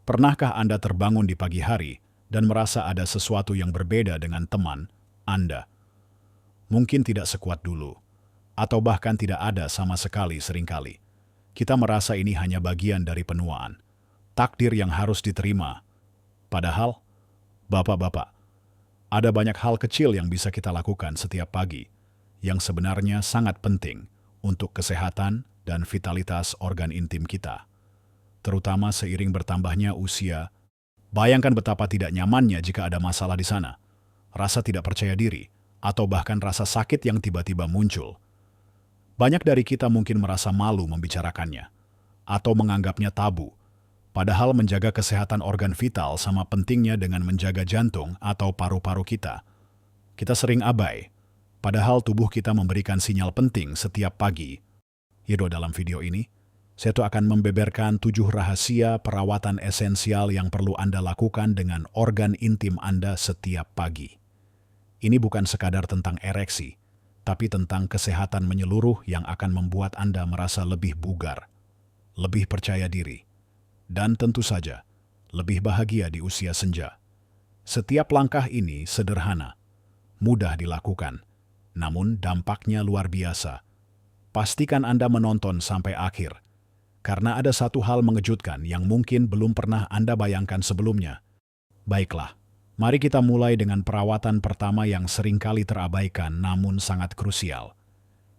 Pernahkah Anda terbangun di pagi hari dan merasa ada sesuatu yang berbeda dengan teman Anda? Mungkin tidak sekuat dulu, atau bahkan tidak ada sama sekali seringkali. Kita merasa ini hanya bagian dari penuaan, takdir yang harus diterima. Padahal, bapak-bapak, ada banyak hal kecil yang bisa kita lakukan setiap pagi, yang sebenarnya sangat penting untuk kesehatan dan vitalitas organ intim kita. Terutama seiring bertambahnya usia, bayangkan betapa tidak nyamannya jika ada masalah di sana. Rasa tidak percaya diri, atau bahkan rasa sakit yang tiba-tiba muncul. Banyak dari kita mungkin merasa malu membicarakannya, atau menganggapnya tabu. Padahal menjaga kesehatan organ vital sama pentingnya dengan menjaga jantung atau paru-paru kita. Kita sering abai, padahal tubuh kita memberikan sinyal penting setiap pagi. Yaitu dalam video ini, saya tuh akan membeberkan 7 rahasia perawatan esensial yang perlu Anda lakukan dengan organ intim Anda setiap pagi. Ini bukan sekadar tentang ereksi, tapi tentang kesehatan menyeluruh yang akan membuat Anda merasa lebih bugar, lebih percaya diri, dan tentu saja lebih bahagia di usia senja. Setiap langkah ini sederhana, mudah dilakukan, namun dampaknya luar biasa. Pastikan Anda menonton sampai akhir, karena ada satu hal mengejutkan yang mungkin belum pernah Anda bayangkan sebelumnya. Baiklah, mari kita mulai dengan perawatan pertama yang seringkali terabaikan namun sangat krusial,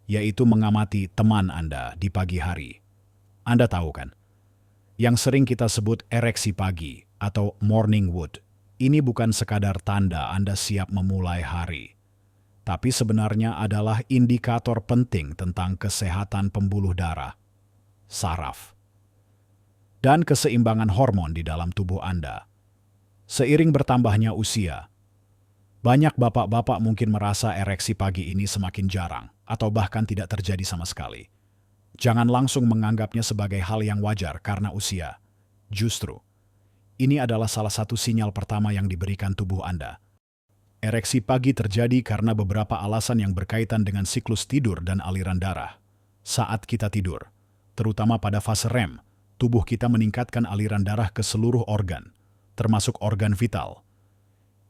yaitu mengamati teman Anda di pagi hari. Anda tahu kan, yang sering kita sebut ereksi pagi atau morning wood, ini bukan sekadar tanda Anda siap memulai hari, tapi sebenarnya adalah indikator penting tentang kesehatan pembuluh darah, saraf, dan keseimbangan hormon di dalam tubuh Anda. Seiring bertambahnya usia, banyak bapak-bapak mungkin merasa ereksi pagi ini semakin jarang atau bahkan tidak terjadi sama sekali. Jangan langsung menganggapnya sebagai hal yang wajar karena usia. Justru, ini adalah salah satu sinyal pertama yang diberikan tubuh Anda. Ereksi pagi terjadi karena beberapa alasan yang berkaitan dengan siklus tidur dan aliran darah. Saat kita tidur, terutama pada fase REM, tubuh kita meningkatkan aliran darah ke seluruh organ, termasuk organ vital.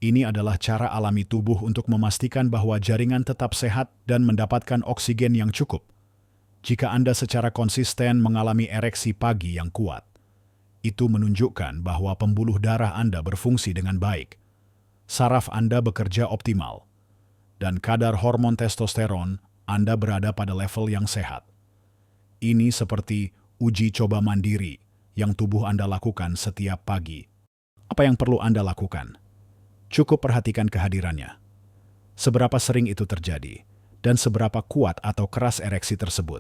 Ini adalah cara alami tubuh untuk memastikan bahwa jaringan tetap sehat dan mendapatkan oksigen yang cukup. Jika Anda secara konsisten mengalami ereksi pagi yang kuat, itu menunjukkan bahwa pembuluh darah Anda berfungsi dengan baik, saraf Anda bekerja optimal, dan kadar hormon testosteron Anda berada pada level yang sehat. Ini seperti uji coba mandiri yang tubuh Anda lakukan setiap pagi. Apa yang perlu Anda lakukan? Cukup perhatikan kehadirannya. Seberapa sering itu terjadi, dan seberapa kuat atau keras ereksi tersebut.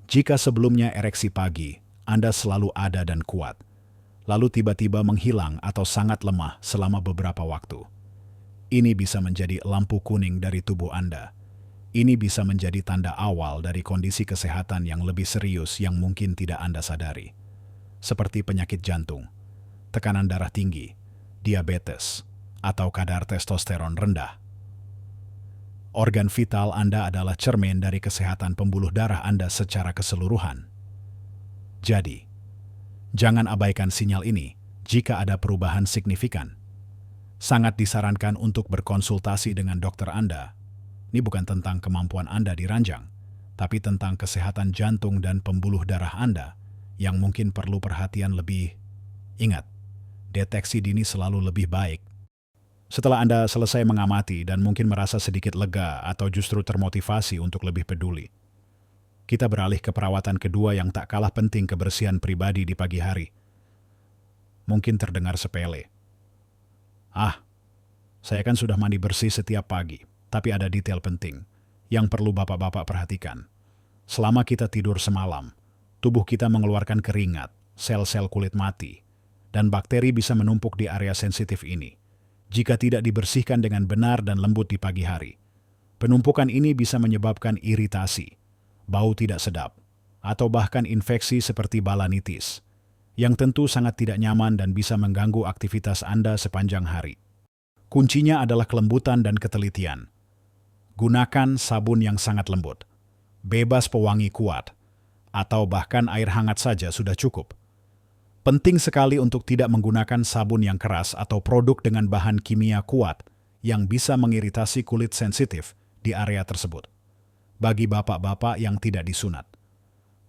Jika sebelumnya ereksi pagi, Anda selalu ada dan kuat, lalu tiba-tiba menghilang atau sangat lemah selama beberapa waktu. Ini bisa menjadi lampu kuning dari tubuh Anda. Ini bisa menjadi tanda awal dari kondisi kesehatan yang lebih serius yang mungkin tidak Anda sadari. Seperti penyakit jantung, tekanan darah tinggi, diabetes, atau kadar testosteron rendah. Organ vital Anda adalah cermin dari kesehatan pembuluh darah Anda secara keseluruhan. Jadi, jangan abaikan sinyal ini jika ada perubahan signifikan. Sangat disarankan untuk berkonsultasi dengan dokter Anda. Ini bukan tentang kemampuan Anda diranjang, tapi tentang kesehatan jantung dan pembuluh darah Anda yang mungkin perlu perhatian lebih. Ingat, deteksi dini selalu lebih baik. Setelah Anda selesai mengamati dan mungkin merasa sedikit lega atau justru termotivasi untuk lebih peduli, kita beralih ke perawatan kedua yang tak kalah penting, kebersihan pribadi di pagi hari. Mungkin terdengar sepele. Saya kan sudah mandi bersih setiap pagi, tapi ada detail penting yang perlu bapak-bapak perhatikan. Selama kita tidur semalam, tubuh kita mengeluarkan keringat, sel-sel kulit mati, dan bakteri bisa menumpuk di area sensitif ini. Jika tidak dibersihkan dengan benar dan lembut di pagi hari, penumpukan ini bisa menyebabkan iritasi, bau tidak sedap, atau bahkan infeksi seperti balanitis, yang tentu sangat tidak nyaman dan bisa mengganggu aktivitas Anda sepanjang hari. Kuncinya adalah kelembutan dan ketelitian. Gunakan sabun yang sangat lembut, bebas pewangi kuat, atau bahkan air hangat saja sudah cukup. Penting sekali untuk tidak menggunakan sabun yang keras atau produk dengan bahan kimia kuat yang bisa mengiritasi kulit sensitif di area tersebut. Bagi bapak-bapak yang tidak disunat,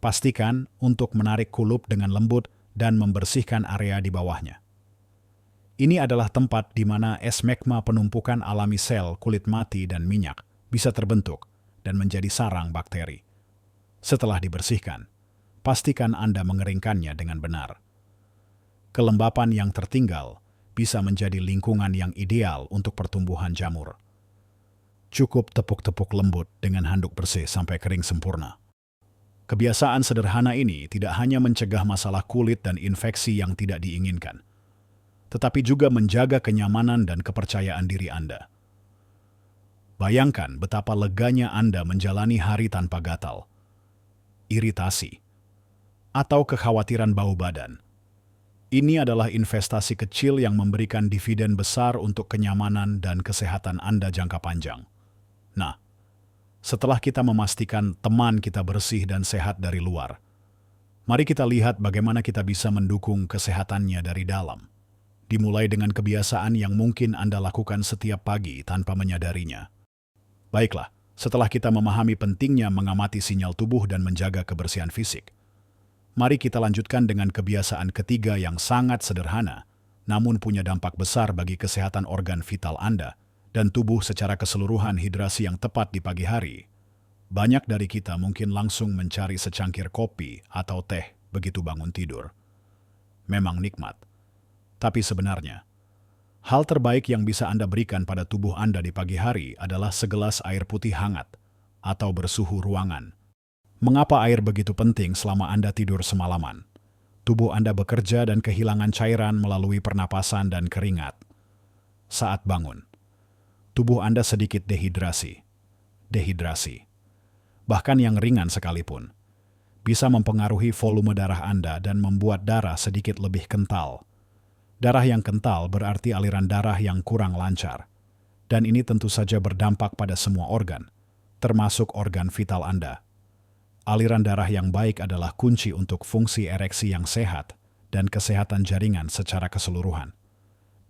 pastikan untuk menarik kulup dengan lembut dan membersihkan area di bawahnya. Ini adalah tempat di mana es magma penumpukan alami sel kulit mati dan minyak bisa terbentuk dan menjadi sarang bakteri. Setelah dibersihkan, pastikan Anda mengeringkannya dengan benar. Kelembapan yang tertinggal bisa menjadi lingkungan yang ideal untuk pertumbuhan jamur. Cukup tepuk-tepuk lembut dengan handuk bersih sampai kering sempurna. Kebiasaan sederhana ini tidak hanya mencegah masalah kulit dan infeksi yang tidak diinginkan, tetapi juga menjaga kenyamanan dan kepercayaan diri Anda. Bayangkan betapa leganya Anda menjalani hari tanpa gatal, iritasi, atau kekhawatiran bau badan. Ini adalah investasi kecil yang memberikan dividen besar untuk kenyamanan dan kesehatan Anda jangka panjang. Nah, setelah kita memastikan teman kita bersih dan sehat dari luar, mari kita lihat bagaimana kita bisa mendukung kesehatannya dari dalam. Dimulai dengan kebiasaan yang mungkin Anda lakukan setiap pagi tanpa menyadarinya. Baiklah, setelah kita memahami pentingnya mengamati sinyal tubuh dan menjaga kebersihan fisik, mari kita lanjutkan dengan kebiasaan ketiga yang sangat sederhana, namun punya dampak besar bagi kesehatan organ vital Anda dan tubuh secara keseluruhan. Hidrasi yang tepat di pagi hari. Banyak dari kita mungkin langsung mencari secangkir kopi atau teh begitu bangun tidur. Memang nikmat. Tapi sebenarnya, hal terbaik yang bisa Anda berikan pada tubuh Anda di pagi hari adalah segelas air putih hangat atau bersuhu ruangan. Mengapa air begitu penting selama Anda tidur semalaman? Tubuh Anda bekerja dan kehilangan cairan melalui pernapasan dan keringat. Saat bangun, tubuh Anda sedikit dehidrasi. Bahkan yang ringan sekalipun, bisa mempengaruhi volume darah Anda dan membuat darah sedikit lebih kental. Darah yang kental berarti aliran darah yang kurang lancar. Dan ini tentu saja berdampak pada semua organ, termasuk organ vital Anda. Aliran darah yang baik adalah kunci untuk fungsi ereksi yang sehat dan kesehatan jaringan secara keseluruhan.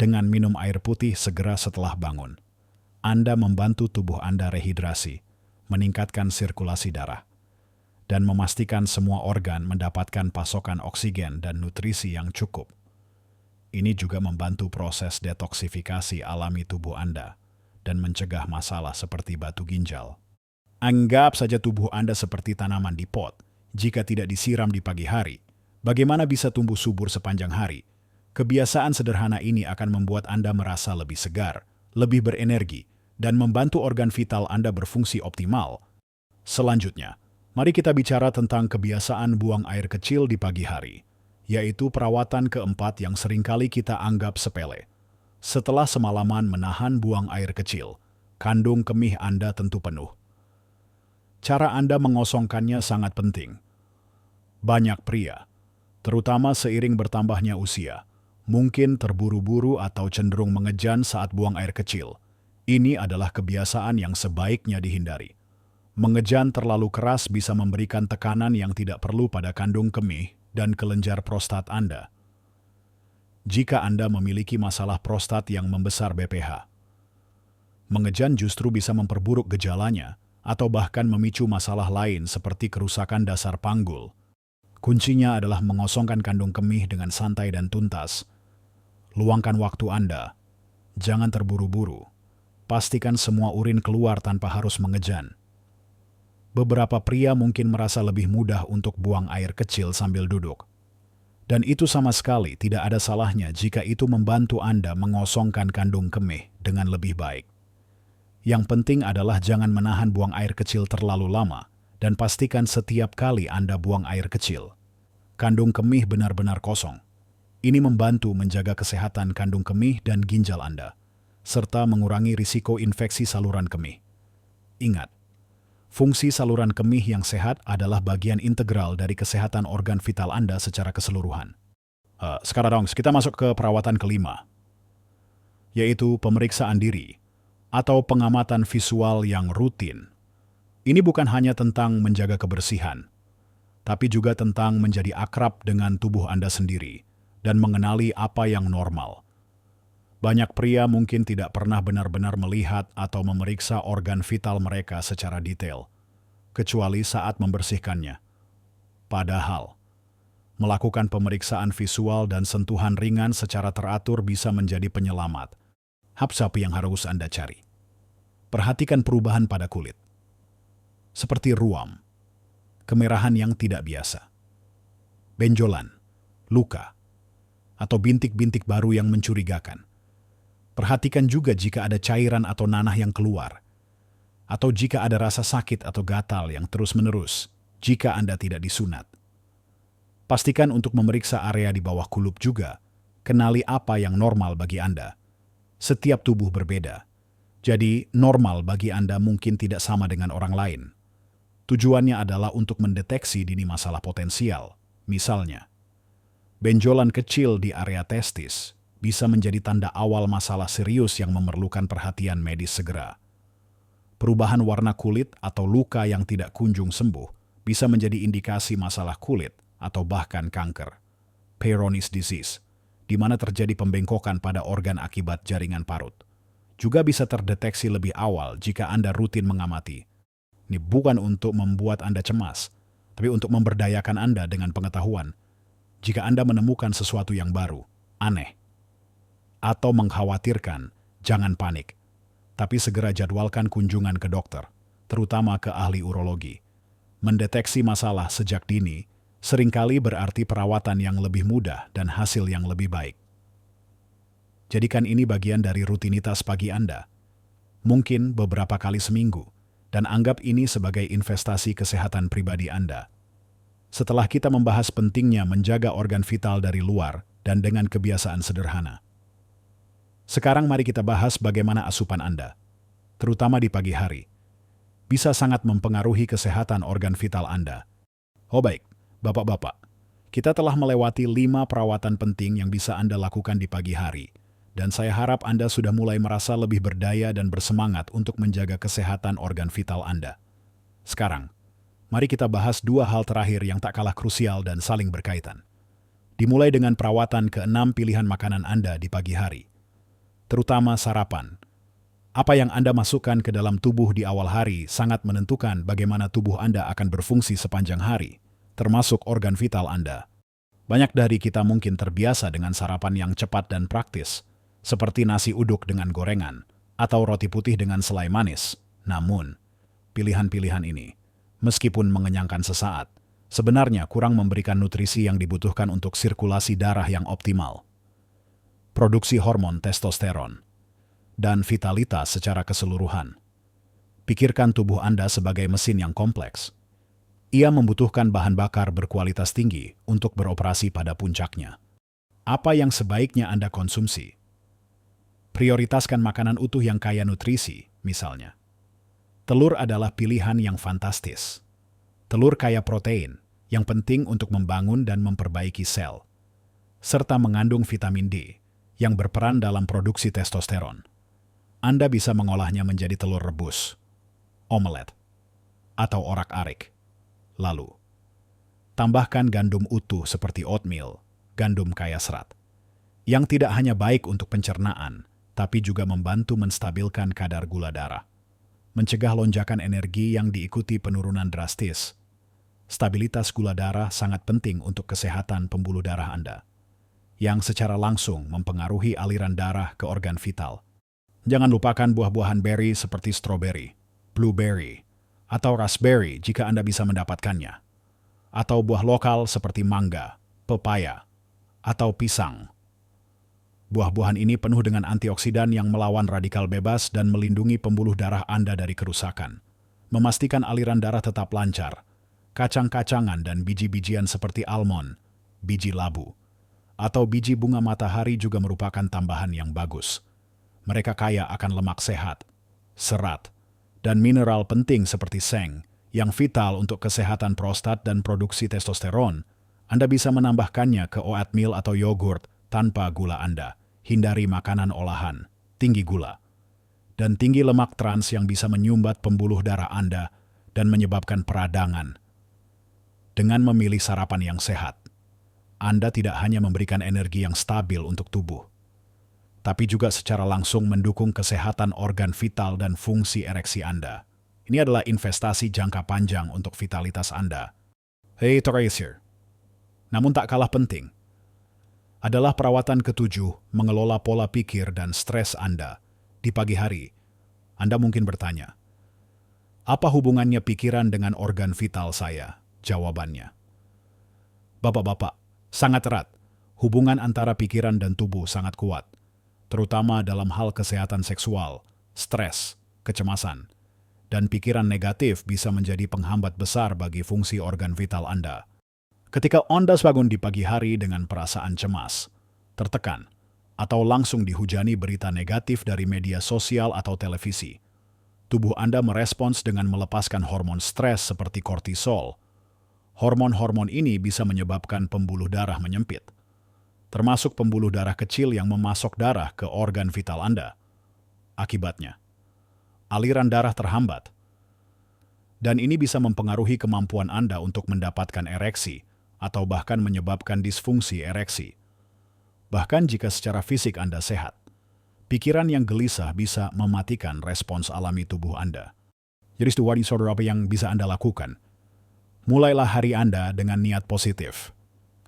Dengan minum air putih segera setelah bangun, Anda membantu tubuh Anda rehidrasi, meningkatkan sirkulasi darah, dan memastikan semua organ mendapatkan pasokan oksigen dan nutrisi yang cukup. Ini juga membantu proses detoksifikasi alami tubuh Anda dan mencegah masalah seperti batu ginjal. Anggap saja tubuh Anda seperti tanaman di pot. Jika tidak disiram di pagi hari, bagaimana bisa tumbuh subur sepanjang hari? Kebiasaan sederhana ini akan membuat Anda merasa lebih segar, lebih berenergi, dan membantu organ vital Anda berfungsi optimal. Selanjutnya, mari kita bicara tentang kebiasaan buang air kecil di pagi hari, yaitu perawatan keempat yang seringkali kita anggap sepele. Setelah semalaman menahan buang air kecil, kandung kemih Anda tentu penuh. Cara Anda mengosongkannya sangat penting. Banyak pria, terutama seiring bertambahnya usia, mungkin terburu-buru atau cenderung mengejan saat buang air kecil. Ini adalah kebiasaan yang sebaiknya dihindari. Mengejan terlalu keras bisa memberikan tekanan yang tidak perlu pada kandung kemih dan kelenjar prostat Anda. Jika Anda memiliki masalah prostat yang membesar BPH, mengejan justru bisa memperburuk gejalanya, atau bahkan memicu masalah lain seperti kerusakan dasar panggul. Kuncinya adalah mengosongkan kandung kemih dengan santai dan tuntas. Luangkan waktu Anda. Jangan terburu-buru. Pastikan semua urin keluar tanpa harus mengejan. Beberapa pria mungkin merasa lebih mudah untuk buang air kecil sambil duduk. Dan itu sama sekali tidak ada salahnya jika itu membantu Anda mengosongkan kandung kemih dengan lebih baik. Yang penting adalah jangan menahan buang air kecil terlalu lama dan pastikan setiap kali Anda buang air kecil, kandung kemih benar-benar kosong. Ini membantu menjaga kesehatan kandung kemih dan ginjal Anda, serta mengurangi risiko infeksi saluran kemih. Ingat, fungsi saluran kemih yang sehat adalah bagian integral dari kesehatan organ vital Anda secara keseluruhan. Sekarang kita masuk ke perawatan kelima, yaitu pemeriksaan diri atau pengamatan visual yang rutin. Ini bukan hanya tentang menjaga kebersihan, tapi juga tentang menjadi akrab dengan tubuh Anda sendiri dan mengenali apa yang normal. Banyak pria mungkin tidak pernah benar-benar melihat atau memeriksa organ vital mereka secara detail, kecuali saat membersihkannya. Padahal, melakukan pemeriksaan visual dan sentuhan ringan secara teratur bisa menjadi penyelamat. Hap yang harus Anda cari. Perhatikan perubahan pada kulit. Seperti ruam, kemerahan yang tidak biasa, benjolan, luka, atau bintik-bintik baru yang mencurigakan. Perhatikan juga jika ada cairan atau nanah yang keluar, atau jika ada rasa sakit atau gatal yang terus-menerus jika Anda tidak disunat. Pastikan untuk memeriksa area di bawah kulup juga. Kenali apa yang normal bagi Anda. Setiap tubuh berbeda, jadi normal bagi Anda mungkin tidak sama dengan orang lain. Tujuannya adalah untuk mendeteksi dini masalah potensial. Misalnya, benjolan kecil di area testis bisa menjadi tanda awal masalah serius yang memerlukan perhatian medis segera. Perubahan warna kulit atau luka yang tidak kunjung sembuh bisa menjadi indikasi masalah kulit atau bahkan kanker. Peyronie's disease, di mana terjadi pembengkokan pada organ akibat jaringan parut, juga bisa terdeteksi lebih awal jika Anda rutin mengamati. Ini bukan untuk membuat Anda cemas, tapi untuk memberdayakan Anda dengan pengetahuan. Jika Anda menemukan sesuatu yang baru, aneh, atau mengkhawatirkan, jangan panik. Tapi segera jadwalkan kunjungan ke dokter, terutama ke ahli urologi. Mendeteksi masalah sejak dini seringkali berarti perawatan yang lebih mudah dan hasil yang lebih baik. Jadikan ini bagian dari rutinitas pagi Anda, mungkin beberapa kali seminggu, dan anggap ini sebagai investasi kesehatan pribadi Anda. Setelah kita membahas pentingnya menjaga organ vital dari luar dan dengan kebiasaan sederhana, sekarang mari kita bahas bagaimana asupan Anda, terutama di pagi hari, bisa sangat mempengaruhi kesehatan organ vital Anda. Oh baik, Bapak-Bapak, kita telah melewati 5 perawatan penting yang bisa Anda lakukan di pagi hari, dan saya harap Anda sudah mulai merasa lebih berdaya dan bersemangat untuk menjaga kesehatan organ vital Anda. Sekarang, mari kita bahas 2 hal terakhir yang tak kalah krusial dan saling berkaitan. Dimulai dengan perawatan ke-6 pilihan makanan Anda di pagi hari, terutama sarapan. Apa yang Anda masukkan ke dalam tubuh di awal hari sangat menentukan bagaimana tubuh Anda akan berfungsi sepanjang hari, termasuk organ vital Anda. Banyak dari kita mungkin terbiasa dengan sarapan yang cepat dan praktis, seperti nasi uduk dengan gorengan, atau roti putih dengan selai manis. Namun, pilihan-pilihan ini, meskipun mengenyangkan sesaat, sebenarnya kurang memberikan nutrisi yang dibutuhkan untuk sirkulasi darah yang optimal, produksi hormon testosteron, dan vitalitas secara keseluruhan. Pikirkan tubuh Anda sebagai mesin yang kompleks. Ia membutuhkan bahan bakar berkualitas tinggi untuk beroperasi pada puncaknya. Apa yang sebaiknya Anda konsumsi? Prioritaskan makanan utuh yang kaya nutrisi, misalnya. Telur adalah pilihan yang fantastis. Telur kaya protein, yang penting untuk membangun dan memperbaiki sel, serta mengandung vitamin D, yang berperan dalam produksi testosteron. Anda bisa mengolahnya menjadi telur rebus, omelet, atau orak-arik. Lalu, tambahkan gandum utuh seperti oatmeal, gandum kaya serat, yang tidak hanya baik untuk pencernaan, tapi juga membantu menstabilkan kadar gula darah, mencegah lonjakan energi yang diikuti penurunan drastis. Stabilitas gula darah sangat penting untuk kesehatan pembuluh darah Anda, yang secara langsung mempengaruhi aliran darah ke organ vital. Jangan lupakan buah-buahan beri seperti stroberi, blueberry, atau raspberry jika Anda bisa mendapatkannya, atau buah lokal seperti mangga, pepaya, atau pisang. Buah-buahan ini penuh dengan antioksidan yang melawan radikal bebas dan melindungi pembuluh darah Anda dari kerusakan, memastikan aliran darah tetap lancar. Kacang-kacangan dan biji-bijian seperti almond, biji labu, atau biji bunga matahari juga merupakan tambahan yang bagus. Mereka kaya akan lemak sehat, serat, dan mineral penting seperti seng, yang vital untuk kesehatan prostat dan produksi testosteron. Anda bisa menambahkannya ke oatmeal atau yogurt tanpa gula Anda. Hindari makanan olahan, tinggi gula, dan tinggi lemak trans yang bisa menyumbat pembuluh darah Anda dan menyebabkan peradangan. Dengan memilih sarapan yang sehat, Anda tidak hanya memberikan energi yang stabil untuk tubuh, tapi juga secara langsung mendukung kesehatan organ vital dan fungsi ereksi Anda. Ini adalah investasi jangka panjang untuk vitalitas Anda. Hey, Torres here. Namun tak kalah penting adalah perawatan ketujuh mengelola pola pikir dan stres Anda. Di pagi hari, Anda mungkin bertanya, apa hubungannya pikiran dengan organ vital saya? Jawabannya, Bapak-bapak, sangat erat. Hubungan antara pikiran dan tubuh sangat kuat, terutama dalam hal kesehatan seksual, stres, kecemasan, dan pikiran negatif bisa menjadi penghambat besar bagi fungsi organ vital Anda. Ketika Anda bangun di pagi hari dengan perasaan cemas, tertekan, atau langsung dihujani berita negatif dari media sosial atau televisi, tubuh Anda merespons dengan melepaskan hormon stres seperti kortisol. Hormon-hormon ini bisa menyebabkan pembuluh darah menyempit, termasuk pembuluh darah kecil yang memasok darah ke organ vital Anda. Akibatnya, aliran darah terhambat, dan ini bisa mempengaruhi kemampuan Anda untuk mendapatkan ereksi atau bahkan menyebabkan disfungsi ereksi. Bahkan jika secara fisik Anda sehat, pikiran yang gelisah bisa mematikan respons alami tubuh Anda. Jadi studi saudara apa yang bisa Anda lakukan? Mulailah hari Anda dengan niat positif.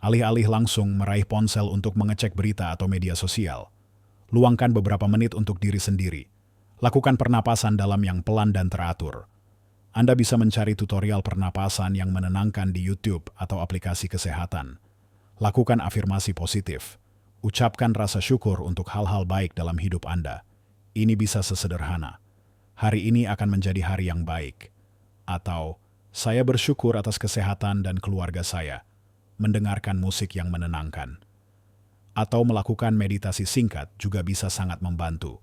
Alih-alih langsung meraih ponsel untuk mengecek berita atau media sosial, luangkan beberapa menit untuk diri sendiri. Lakukan pernapasan dalam yang pelan dan teratur. Anda bisa mencari tutorial pernapasan yang menenangkan di YouTube atau aplikasi kesehatan. Lakukan afirmasi positif. Ucapkan rasa syukur untuk hal-hal baik dalam hidup Anda. Ini bisa sesederhana, hari ini akan menjadi hari yang baik. Atau, saya bersyukur atas kesehatan dan keluarga saya. Mendengarkan musik yang menenangkan. Atau melakukan meditasi singkat juga bisa sangat membantu.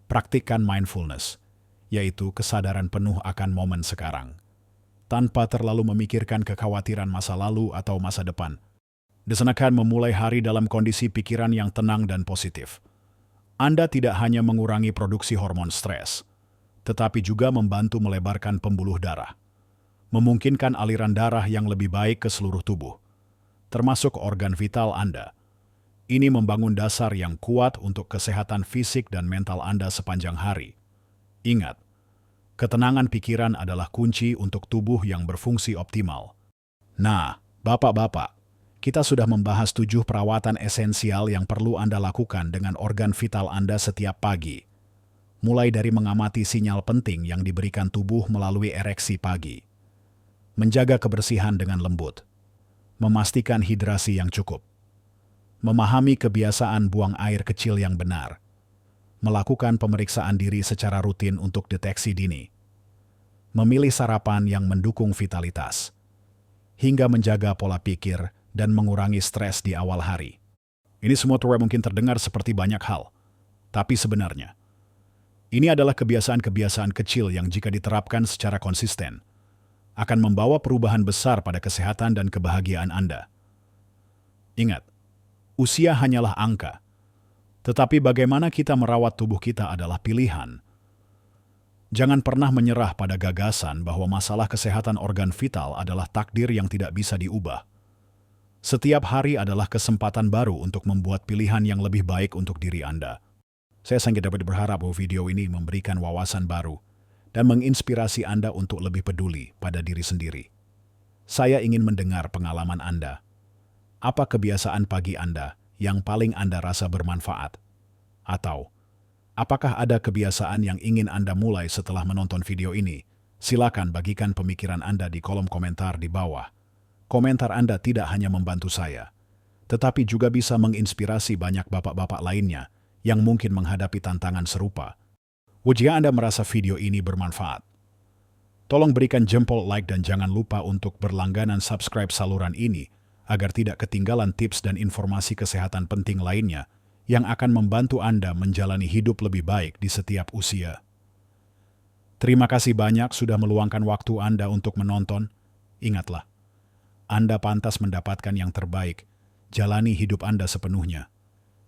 Praktikkan mindfulness, yaitu kesadaran penuh akan momen sekarang, tanpa terlalu memikirkan kekhawatiran masa lalu atau masa depan. Disenakan memulai hari dalam kondisi pikiran yang tenang dan positif. Anda tidak hanya mengurangi produksi hormon stres, tetapi juga membantu melebarkan pembuluh darah, memungkinkan aliran darah yang lebih baik ke seluruh tubuh, termasuk organ vital Anda. Ini membangun dasar yang kuat untuk kesehatan fisik dan mental Anda sepanjang hari. Ingat, ketenangan pikiran adalah kunci untuk tubuh yang berfungsi optimal. Nah, Bapak-bapak, kita sudah membahas 7 perawatan esensial yang perlu Anda lakukan dengan organ vital Anda setiap pagi. Mulai dari mengamati sinyal penting yang diberikan tubuh melalui ereksi pagi, menjaga kebersihan dengan lembut, memastikan hidrasi yang cukup, memahami kebiasaan buang air kecil yang benar, melakukan pemeriksaan diri secara rutin untuk deteksi dini, memilih sarapan yang mendukung vitalitas, hingga menjaga pola pikir dan mengurangi stres di awal hari. Ini semua mungkin terdengar seperti banyak hal, tapi sebenarnya, ini adalah kebiasaan-kebiasaan kecil yang jika diterapkan secara konsisten, akan membawa perubahan besar pada kesehatan dan kebahagiaan Anda. Ingat, usia hanyalah angka, tetapi bagaimana kita merawat tubuh kita adalah pilihan. Jangan pernah menyerah pada gagasan bahwa masalah kesehatan organ vital adalah takdir yang tidak bisa diubah. Setiap hari adalah kesempatan baru untuk membuat pilihan yang lebih baik untuk diri Anda. Saya sangat dapat berharap bahwa video ini memberikan wawasan baru dan menginspirasi Anda untuk lebih peduli pada diri sendiri. Saya ingin mendengar pengalaman Anda. Apa kebiasaan pagi Anda yang paling Anda rasa bermanfaat? Atau, apakah ada kebiasaan yang ingin Anda mulai setelah menonton video ini? Silakan bagikan pemikiran Anda di kolom komentar di bawah. Komentar Anda tidak hanya membantu saya, tetapi juga bisa menginspirasi banyak bapak-bapak lainnya yang mungkin menghadapi tantangan serupa. Jika Anda merasa video ini bermanfaat, tolong berikan jempol like dan jangan lupa untuk berlangganan subscribe saluran ini agar tidak ketinggalan tips dan informasi kesehatan penting lainnya yang akan membantu Anda menjalani hidup lebih baik di setiap usia. Terima kasih banyak sudah meluangkan waktu Anda untuk menonton. Ingatlah, Anda pantas mendapatkan yang terbaik. Jalani hidup Anda sepenuhnya.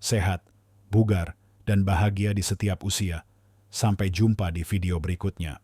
Sehat, bugar, dan bahagia di setiap usia. Sampai jumpa di video berikutnya.